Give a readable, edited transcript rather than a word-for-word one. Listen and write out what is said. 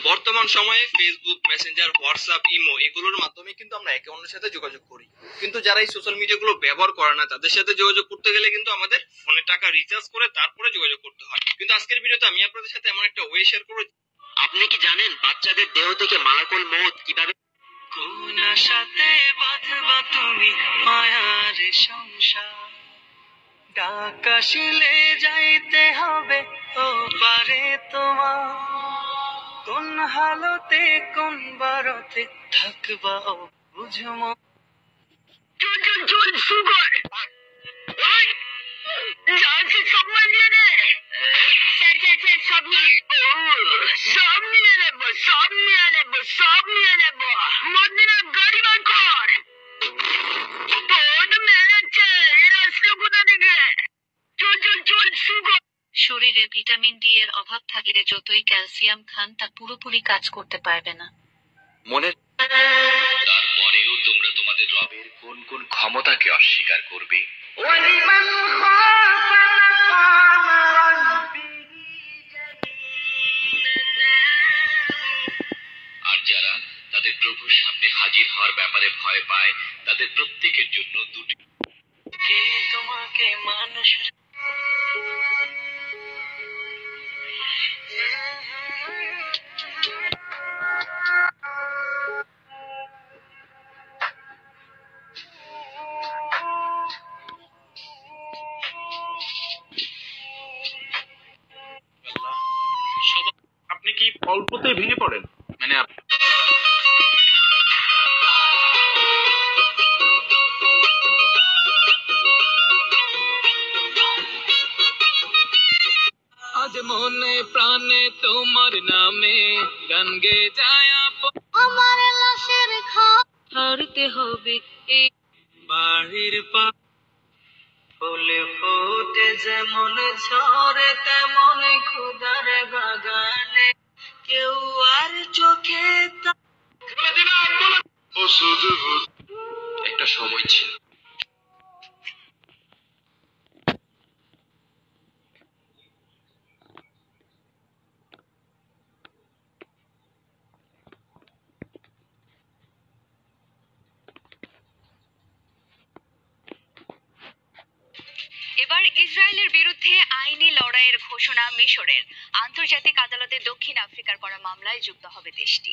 বর্তমান সময়ে Facebook, Messenger, WhatsApp, imo এগুলোর মাধ্যমে কিন্তু আমরা একে অন্যের সাথে যোগাযোগ করি। কিন্তু যারা এই সোশ্যাল মিডিয়া গুলো ব্যবহার করে না, তাদের সাথে যোগাযোগ করতে গেলে কিন্তু আমাদের ফোনে টাকা রিচার্জ করে তারপরে যোগাযোগ করতে হয়। কিন্তু আজকের ভিডিওতে আমি আপনাদের সাথে এমন একটা ওয়ে শেয়ার করবো। আপনি কি জানেন বাচ্চাদের দেহ থেকে মালাকুল মউত কিভাবে কোন সাথে বাঁধবা তুমি মায়ার সংসার, ডাকাশিলে যাইতে হবে ও পারে তোমার, কোন হালতে কোন বারতে থাকবা ও বুঝমো। চল চল চল সুগর যাচ্ছে সব নিয়ে নে। স্যার স্যার স্যার সব নিয়ে সব নিয়ে নেবো সব নিয়ে নেবো সব নিয়ে নেবো। মদিনা গাড়ি বার কর। পদ মেরেছে এরা আসলো কোথা থেকে? চল চল চল সুগর। শরীরে ভিটামিন ডি এর অভাব থাকলে যতই ক্যালসিয়াম খান তা পুরোপুরি কাজ করতে পারবে না। মনে তারপরেও তোমরা তোমাদের রবের কোন কোন ক্ষমতাকে অস্বীকার করবে? আর যারা তাদের প্রভুর সামনে হাজির হওয়ার ব্যাপারে ভয় পায়, তাদের প্রত্যেকের জন্য দুটি কে তোমাকে মানুষ আপনি কি অল্পতেই ভেঙে পড়েন? মানে আজ মনে প্রাণে তোমার নামে গান গে যায়, আমার লাশের হারতে হবে এই বাড়ির পা। ফুলে ফোটে যেমন ঝরে তেমন খুদার বাগানে, কেউ আর চোখে একটা সময় ছিল এবার ইসরায়েলের বিরুদ্ধে আইনি লড়াইয়ের ঘোষণা মিশরের। আন্তর্জাতিক আদালতে দক্ষিণ আফ্রিকার করা মামলায় যুক্ত হবে দেশটি।